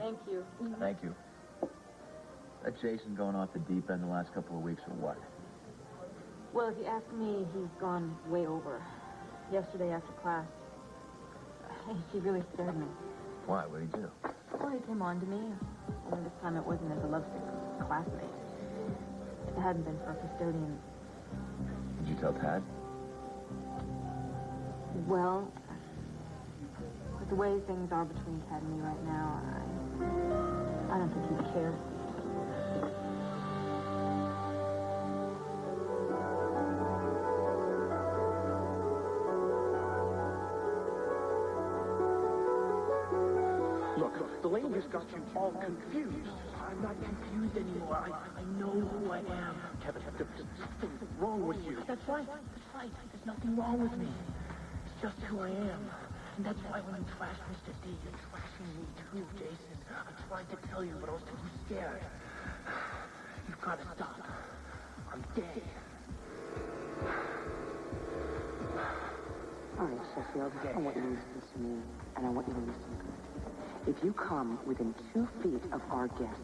Thank you. Thank you. That Jason going off the deep end the last couple of weeks or what? Well, if you ask me, he's gone way over. Yesterday after class, he really scared me. Why? What did he do? Well, he came on to me. Only this time it wasn't as a lovesick classmate. If it hadn't been for a custodian. Did you tell Tad? Well, with the way things are between Tad and me right now, I don't think he'd care. Look, the lady has got you all confused. I'm not confused anymore. I know who I am. Kevin, there's something wrong with you. That's right. There's nothing wrong with me. It's just who I am. And that's why when you trash Mr. D, you're trashing me too, Jason. I tried to tell you, but I was too scared. You've got to stop. I'm gay. All right, Sheffield, I want you to listen to me, and I want you to listen good. If you come within 2 feet of our guests,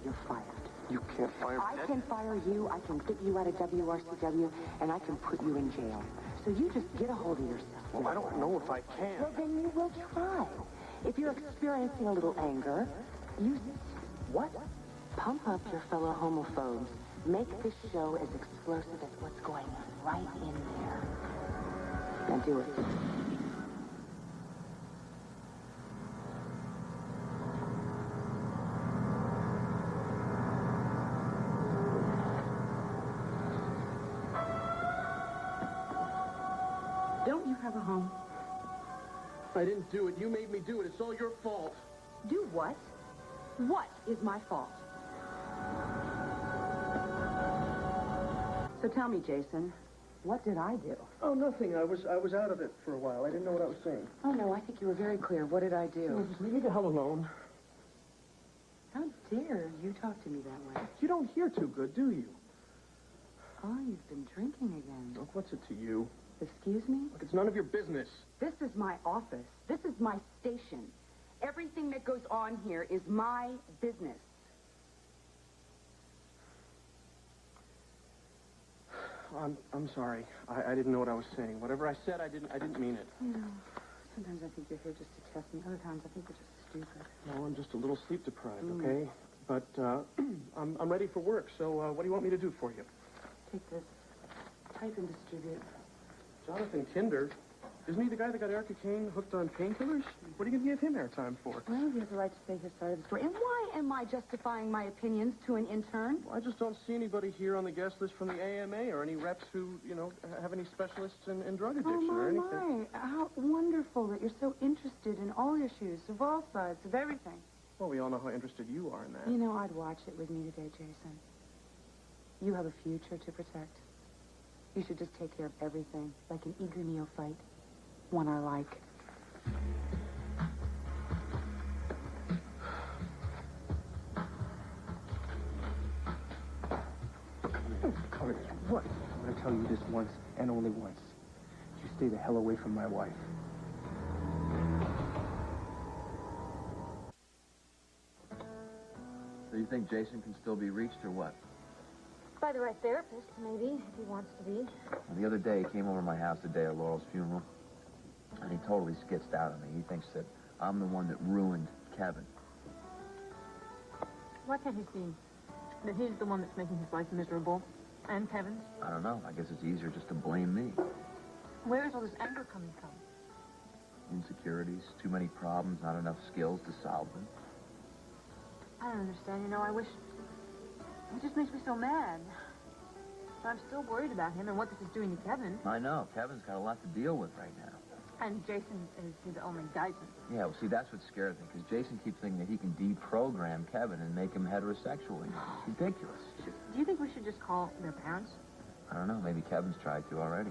you're fired. You can't fire me. I can fire you, I can get you out of WRCW, and I can put you in jail. So you just get a hold of yourself. Well, I don't know if I can. Well, then you will try. If you're experiencing a little anger, use it. What? Pump up your fellow homophobes. Make this show as explosive as what's going on right in there. Now do it. Don't you have a home? I didn't do it. You made me do it. It's all your fault. Do what? What is my fault? So tell me, Jason, what did I do? Oh, nothing. I was out of it for a while. I didn't know what I was saying. Oh, no, I think you were very clear. What did I do? Just leave me the hell alone. How dare you talk to me that way? You don't hear too good, do you? Oh, you've been drinking again. Look, what's it to you? Excuse me? Look, it's none of your business. This is my office. This is my station. Everything that goes on here is my business. I'm sorry. I didn't know what I was saying. Whatever I said, I didn't mean it. You know, sometimes I think you're here just to test me. Other times I think you're just stupid. No, I'm just a little sleep deprived, okay? But I'm ready for work, so what do you want me to do for you? Take this. Type and distribute. Jonathan Kinder? Isn't he the guy that got Erica Kane hooked on painkillers? What are you going to give him airtime for? Well, he has the right to say his side of the story. And why am I justifying my opinions to an intern? Well, I just don't see anybody here on the guest list from the AMA or any reps who, you know, have any specialists in drug addiction or anything. My. How wonderful that you're so interested in all issues, of all sides, of everything. Well, we all know how interested you are in that. You know, I'd watch it with me today, Jason. You have a future to protect. You should just take care of everything, like an eager neophyte. One I like. Carter, what? I'm going to tell you this once and only once. You stay the hell away from my wife. So you think Jason can still be reached or what? By the right therapist, maybe, if he wants to be. Well, the other day, he came over to my house the day of Laurel's funeral, and he totally skitzed out on me. He thinks that I'm the one that ruined Kevin. Why can't he see that he's the one that's making his life miserable? And Kevin's? I don't know. I guess it's easier just to blame me. Where is all this anger coming from? Insecurities, too many problems, not enough skills to solve them. I don't understand. You know, I wish... It just makes me so mad. But I'm still worried about him and what this is doing to Kevin. I know. Kevin's got a lot to deal with right now. And Jason is his only Dyson. Yeah, well, see, that's what scares me, because Jason keeps thinking that he can deprogram Kevin and make him heterosexual. It's ridiculous. Do you think we should just call their parents? I don't know. Maybe Kevin's tried to already.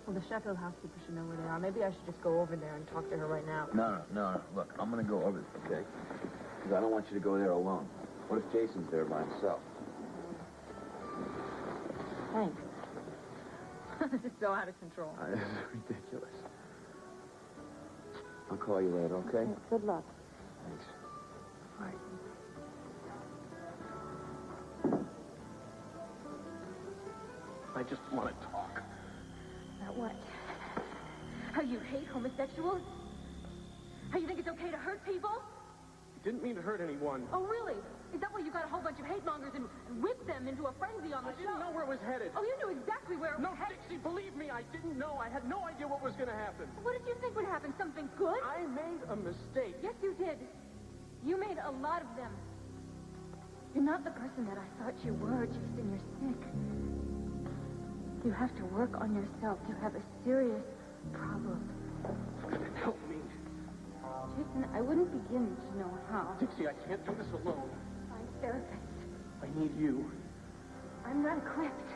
Well, the Sheffield housekeeper should know where they are. Maybe I should just go over there and talk to her right now. No. Look, I'm going to go over there, okay? Because I don't want you to go there alone. What if Jason's there by himself? Thanks. This is so out of control. This is ridiculous. I'll call you later, okay? Good luck. Thanks. Right. I just want to talk. About what? How you hate homosexuals? How you think it's okay to hurt people? I didn't mean to hurt anyone. Oh, really? Is that why you got a whole bunch of hate mongers and whipped them into a frenzy on the show? I didn't know where it was headed. Oh, you knew exactly where it was headed. No, Dixie, believe me, I didn't know. I had no idea what was going to happen. What did you think would happen? Something good? I made a mistake. Yes, you did. You made a lot of them. You're not the person that I thought you were, Jason. You're sick. You have to work on yourself. You have a serious problem. Help me. Jason, I wouldn't begin to know how. Dixie, I can't do this alone. Find therapists. I need you. I'm not equipped.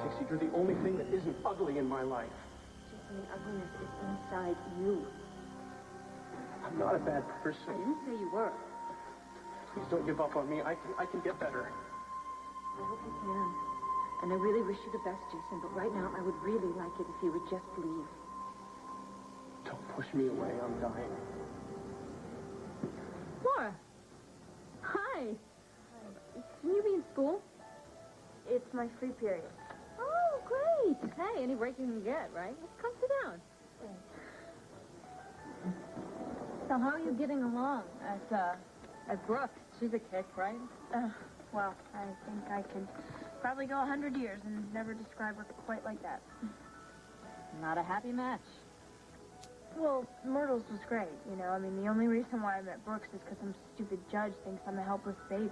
Dixie, you're the only thing that isn't ugly in my life. Jason, the ugliness is inside you. I'm not a bad person. I didn't say you were. Please don't give up on me. I can get better. I hope you can. And I really wish you the best, Jason, but right now I would really like it if you would just leave. Don't push me away. I'm dying. Laura. Hi. Can you be in school? It's my free period. Oh, great. Hey, any break you can get, right? Come sit down. So how are you getting along at Brooke? She's a kick, right? Well, I think I could probably go 100 years and never describe her quite like that. Not a happy match. Well, Myrtle's was great, you know. I mean, the only reason why I'm at Brooks is because some stupid judge thinks I'm a helpless baby.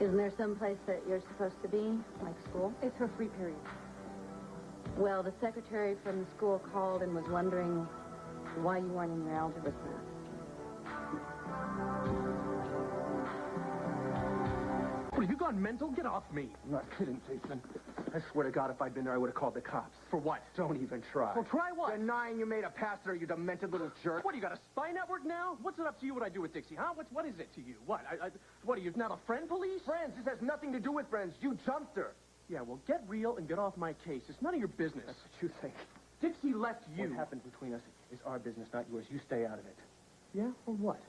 Isn't there some place that you're supposed to be, like school? It's her free period. Well, the secretary from the school called and was wondering why you weren't in your algebra class. What, have you gone mental? Get off me. I'm not kidding, Jason. I swear to God, if I'd been there, I would have called the cops. For what? Don't even try. Well, try what? Denying you made a pass there, you demented little jerk. What, you got a spy network now? What's it up to you what I do with Dixie, huh? What is it to you? What? What, are you not a friend, police? Friends, this has nothing to do with friends. You jumped her. Yeah, well, get real and get off my case. It's none of your business. That's what you think. Dixie left you. What happens between us is our business, not yours. You stay out of it. Yeah, or what?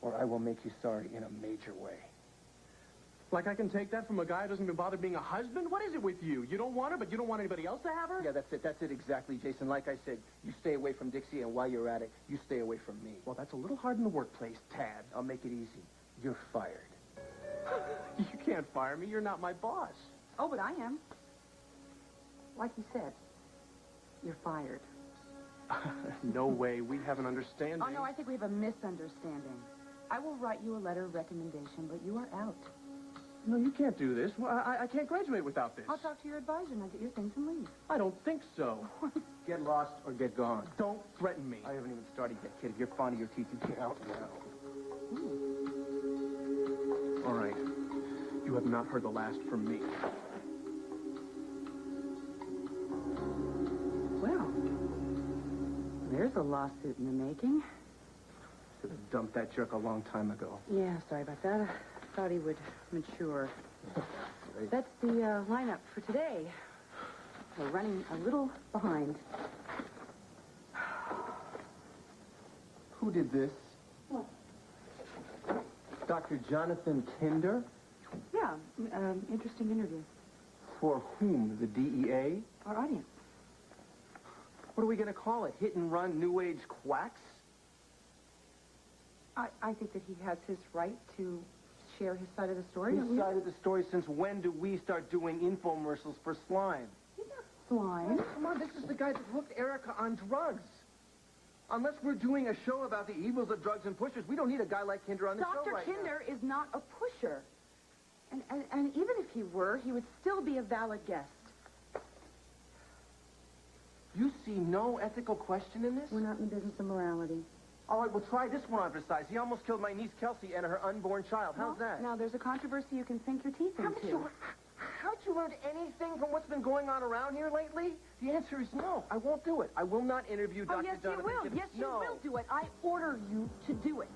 Or I will make you sorry in a major way. Like I can take that from a guy who doesn't even bother being a husband? What is it with you? You don't want her, but you don't want anybody else to have her? Yeah, that's it exactly, Jason. Like I said, you stay away from Dixie, and while you're at it, you stay away from me. Well, that's a little hard in the workplace, Tad. I'll make it easy. You're fired. You can't fire me. You're not my boss. Oh, but I am. Like you said, you're fired. No way. We have an understanding. Oh, no, I think we have a misunderstanding. I will write you a letter of recommendation, but you are out. No, you can't do this. Well, I can't graduate without this. I'll talk to your advisor and I'll get your things and leave. I don't think so. Get lost or get gone. Don't threaten me. I haven't even started yet, kid. If you're fond of your teeth, you get out now. All right. You have not heard the last from me. Well, there's a lawsuit in the making. Should have dumped that jerk a long time ago. Yeah, sorry about that. I thought he would mature. That's the lineup for today. We're running a little behind. Who did this? What? Dr. Jonathan Kinder? Yeah, interesting interview. For whom? The DEA? Our audience. What are we going to call it? Hit and run New Age quacks? I think that he has his right to share his side of the story. His side of the story? Since when do we start doing infomercials for slime? He's not slime. Come on, this is the guy that hooked Erica on drugs. Unless we're doing a show about the evils of drugs and pushers, we don't need a guy like Kinder on the show Dr. right now. Kinder is not a pusher. And even if he were, he would still be a valid guest. You see no ethical question in this? We're not in the business of morality. All right, well, try this one on for size. He almost killed my niece Kelsey and her unborn child. How's that? Now, there's a controversy you can sink your teeth Haven't into. you learned anything from what's been going on around here lately? The answer is no. I won't do it. I will not interview Dr. Oh, yes, Jonathan you will. Kinder. Yes, you No. will do it. I order you to do it.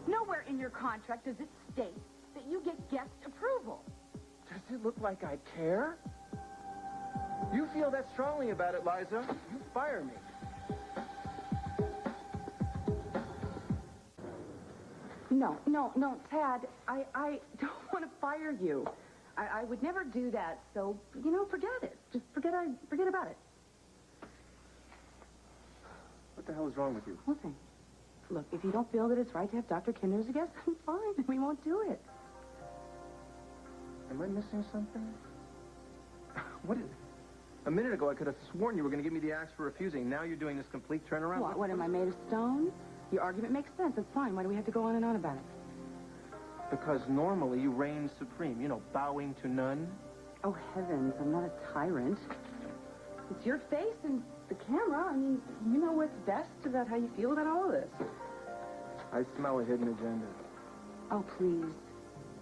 Nowhere in your contract does it state that you get guest approval. Does it look like I care? You feel that strongly about it, Liza. You fire me. No, Tad, I don't want to fire you. I would never do that, so, forget it. Just forget about it. What the hell is wrong with you? Nothing. Look, if you don't feel that it's right to have Dr. Kinder as a guest, then fine. We won't do it. Am I missing something? A minute ago, I could have sworn you were going to give me the axe for refusing. Now you're doing this complete turnaround? What, am I made of stone? Your argument makes sense. It's fine. Why do we have to go on and on about it? Because normally you reign supreme, bowing to none. Oh, heavens, I'm not a tyrant. It's your face and the camera. I mean, you know what's best about how you feel about all of this. I smell a hidden agenda. Oh, please.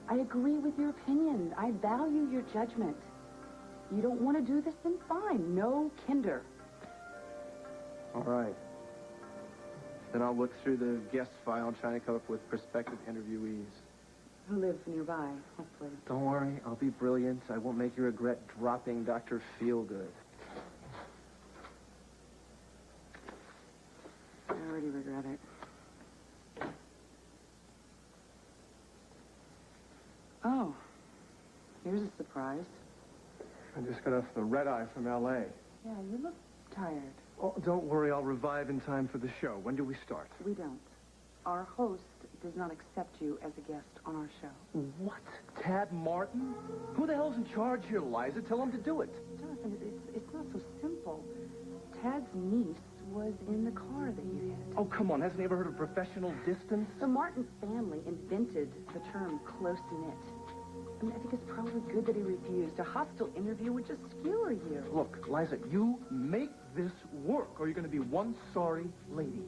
I agree with your opinion. I value your judgment. You don't want to do this, then fine. No Kinder. All right. Then I'll look through the guest file trying to come up with prospective interviewees. Who live nearby, hopefully. Don't worry, I'll be brilliant. I won't make you regret dropping Dr. Feelgood. I already regret it. Oh, here's a surprise. I just got off the red-eye from L.A. Yeah, you look tired. Oh, don't worry, I'll revive in time for the show. When do we start? We don't. Our host does not accept you as a guest on our show. What? Tad Martin? Who the hell's in charge here, Liza? Tell him to do it. Jonathan, it's not so simple. Tad's niece was in the car that you hit. Oh, come on. Hasn't he ever heard of professional distance? The Martin family invented the term close-knit. I mean, I think it's probably good that he refused. A hostile interview would just skewer you. Look, Liza, you make this work, or you're going to be one sorry lady.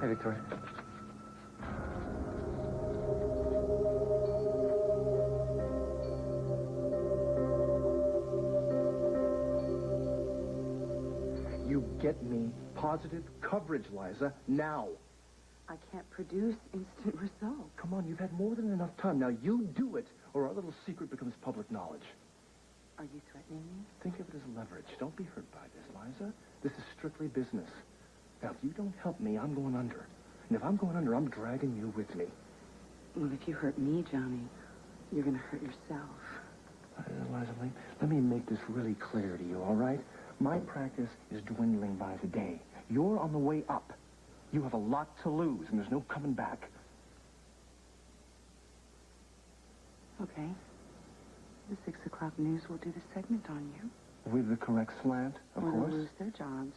Hey, Victoria. You get me positive coverage, Liza, now. I can't produce instant results. Come on, you've had more than enough time. Now you do it, or our little secret becomes public knowledge. Are you threatening me? Think of it as leverage. Don't be hurt by this, Liza. This is strictly business. Now, if you don't help me, I'm going under. And if I'm going under, I'm dragging you with me. Well, if you hurt me, Johnny, you're going to hurt yourself. Liza, let me make this really clear to you, all right? My practice is dwindling by the day. You're on the way up. You have a lot to lose, and there's no coming back. Okay. The 6 o'clock news will do the segment on you. With the correct slant, of Or course. they'll lose their jobs.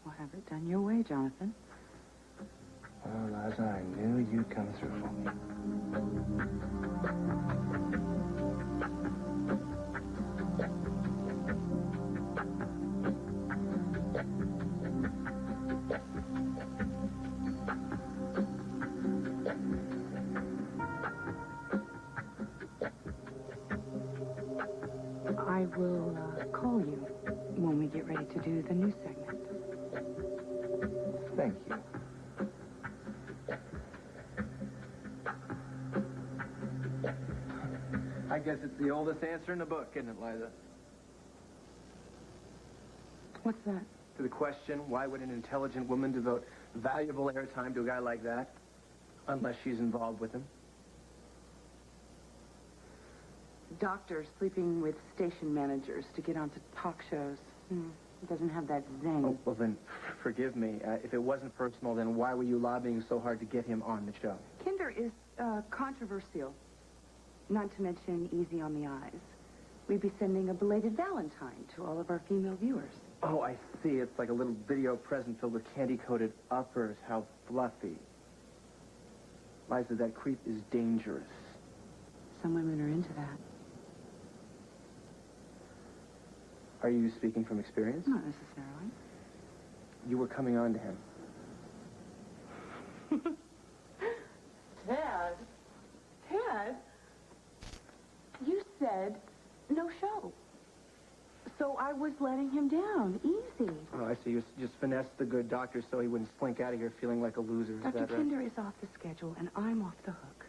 We'll have it done your way, Jonathan. Oh, Liza, I knew you'd come through for me. I will call you when we get ready to do the news segment. Thank you. I guess it's the oldest answer in the book, isn't it, Liza? What's that? To the question, why would an intelligent woman devote valuable airtime to a guy like that? Unless she's involved with him. Doctors sleeping with station managers to get onto talk shows. It doesn't have that zing. Oh, well then, forgive me. If it wasn't personal, then why were you lobbying so hard to get him on the show? Kinder is controversial. Not to mention easy on the eyes. We'd be sending a belated Valentine to all of our female viewers. Oh, I see. It's like a little video present filled with candy-coated uppers. How fluffy. Liza, that creep is dangerous. Some women are into that. Are you speaking from experience? Not necessarily. You were coming on to him. Ted, you said no show. So I was letting him down. Easy. Oh, I see. You just finessed the good doctor so he wouldn't slink out of here feeling like a loser. Is Dr. that right? Kinder is off the schedule, and I'm off the hook.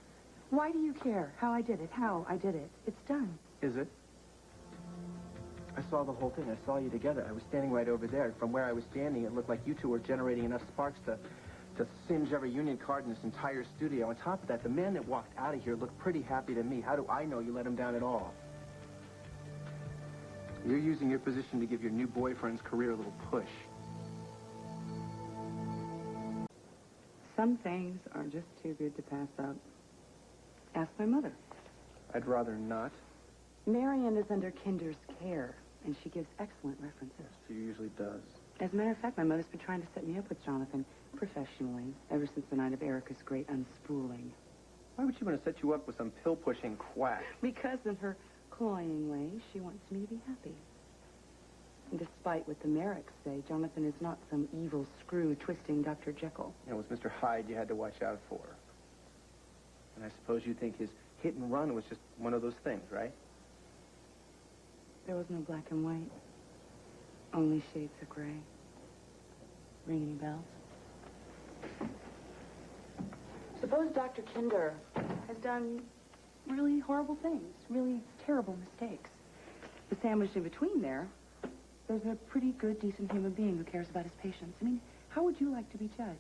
Why do you care how I did it? How I did it? It's done. Is it? I saw the whole thing. I saw you together. I was standing right over there. From where I was standing, it looked like you two were generating enough sparks to singe every union card in this entire studio. On top of that, the man that walked out of here looked pretty happy to me. How do I know you let him down at all? You're using your position to give your new boyfriend's career a little push. Some things are just too good to pass up. Ask my mother. I'd rather not. Marion is under Kinder's care, and she gives excellent references. She usually does. As a matter of fact, my mother's been trying to set me up with Jonathan professionally ever since the night of Erica's great unspooling. Why would she want to set you up with some pill-pushing quack? Because in her cloying way, she wants me to be happy. And despite what the Merricks say, Jonathan is not some evil screw twisting Dr. Jekyll. You know, it was Mr. Hyde you had to watch out for. And I suppose you think his hit and run was just one of those things, right? There was no black and white. Only shades of gray. Ring any bells? Suppose Dr. Kinder has done really horrible things, really terrible mistakes. But sandwiched in between there's a pretty good, decent human being who cares about his patients. I mean, how would you like to be judged?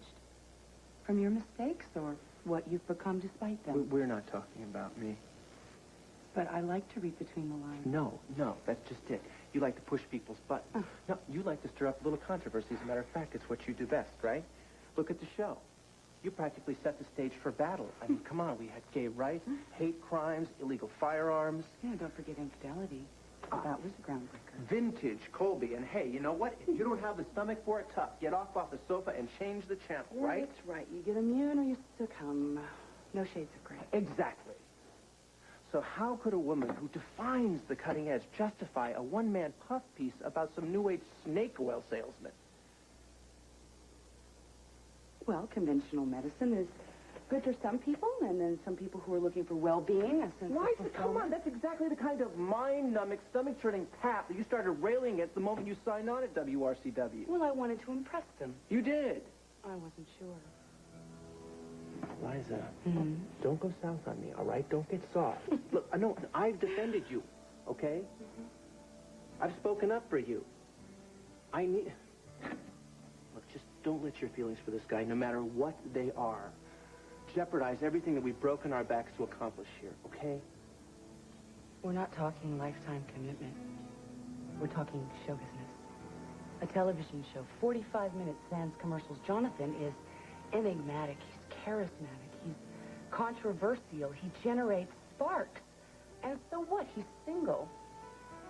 From your mistakes or what you've become despite them? We're not talking about me. But I like to read between the lines. No, that's just it. You like to push people's buttons. No, you like to stir up a little controversy. As a matter of fact, it's what you do best, right? Look at the show. You practically set the stage for battle. I mean, come on, we had gay rights, hate crimes, illegal firearms. Yeah, don't forget infidelity. That was a groundbreaker. Vintage Colby. And hey, you know what? If you don't have the stomach for it, tough. Get off the sofa and change the channel, right? That's right. You get immune or you succumb. No shades of gray. Exactly. So how could a woman who defines the cutting edge justify a one-man puff piece about some new-age snake oil salesman? Well, conventional medicine is good for some people, and then some people who are looking for well-being, a sense Why? of Come on, that's exactly the kind of mind-numbing, stomach-churning pap that you started railing against the moment you signed on at WRCW. Well, I wanted to impress them. You did. I wasn't sure. Liza, don't go south on me, all right? Don't get soft. Look, I know I've defended you, okay? I've spoken up for you. I need... Look, just don't let your feelings for this guy, no matter what they are, jeopardize everything that we've broken our backs to accomplish here, okay? We're not talking lifetime commitment. We're talking show business. A television show, 45 minutes, sans commercials. Jonathan is enigmatic. He's charismatic. He's controversial. He generates sparks. And so what? He's single.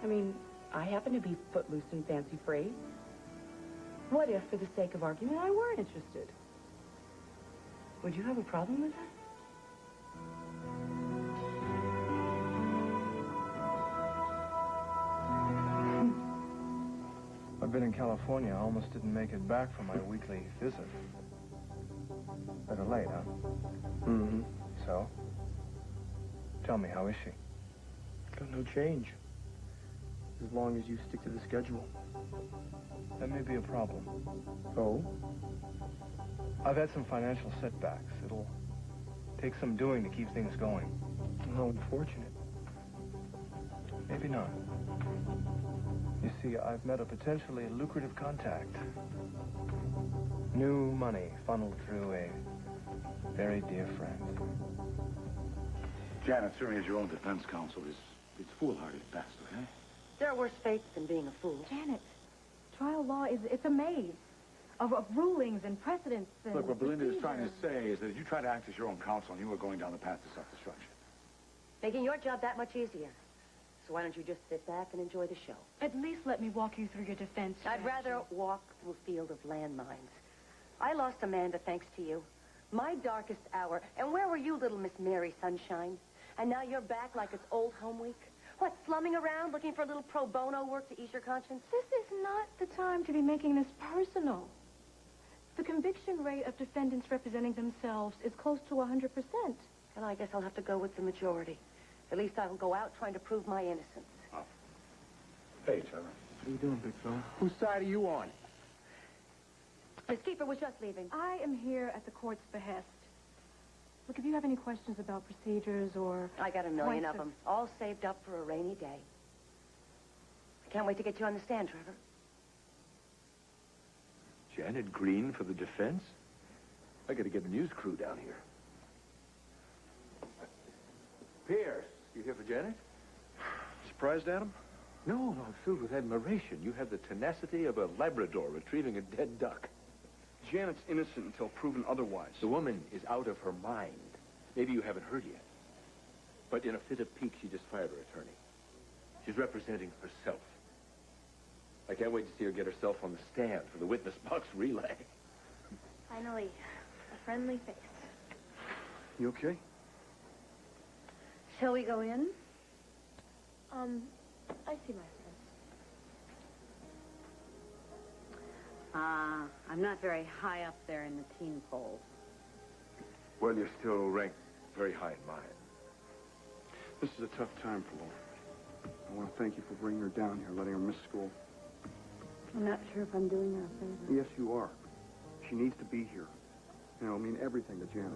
I mean, I happen to be footloose and fancy-free. What if, for the sake of argument, I were interested? Would you have a problem with that? I've been in California. I almost didn't make it back from my weekly visit. Better late, huh? Mm-hmm. So? Tell me, how is she? Got no change. As long as you stick to the schedule. That may be a problem. Oh? I've had some financial setbacks. It'll take some doing to keep things going. How unfortunate. Maybe not. You see, I've met a potentially lucrative contact. New money funneled through a very dear friend. Janet, serving as your own defense counsel it's foolhardy at best, okay? There are worse fates than being a fool. Janet, trial law it's a maze of rulings and precedents and... Look, what Belinda is trying to say is that if you try to act as your own counsel, you are going down the path to self-destruction. Making your job that much easier. So why don't you just sit back and enjoy the show? At least let me walk you through your defense I'd strategy. rather walk through a field of landmines. I lost Amanda thanks to you. My darkest hour. And where were you, little Miss Mary Sunshine? And now you're back like it's old home week? What, slumming around looking for a little pro bono work to ease your conscience? This is not the time to be making this personal. The conviction rate of defendants representing themselves is close to 100%. And I guess I'll have to go with the majority. At least I'll go out trying to prove my innocence. Oh. Hey, Trevor. How you doing, big fella? Whose side are you on? Miss Keeper was just leaving. I am here at the court's behest. Look, if you have any questions about procedures or... I got a million points of them, all saved up for a rainy day. Can't wait to get you on the stand, Trevor. Janet Green for the defense? I gotta get the news crew down here. Pierce, you here for Janet? Surprised, Adam? No, I'm filled with admiration. You have the tenacity of a Labrador retrieving a dead duck. Janet's innocent until proven otherwise. The woman is out of her mind. Maybe you haven't heard yet. But in a fit of pique, she just fired her attorney. She's representing herself. I can't wait to see her get herself on the stand for the witness box relay. Finally, a friendly face. You okay? Shall we go in? I see my friends. I'm not very high up there in the teen polls. Well, you're still ranked very high in mine. This is a tough time for Laura. I want to thank you for bringing her down here, letting her miss school. I'm not sure if I'm doing her a favor. Yes, you are. She needs to be here. You know, I mean everything to Janet.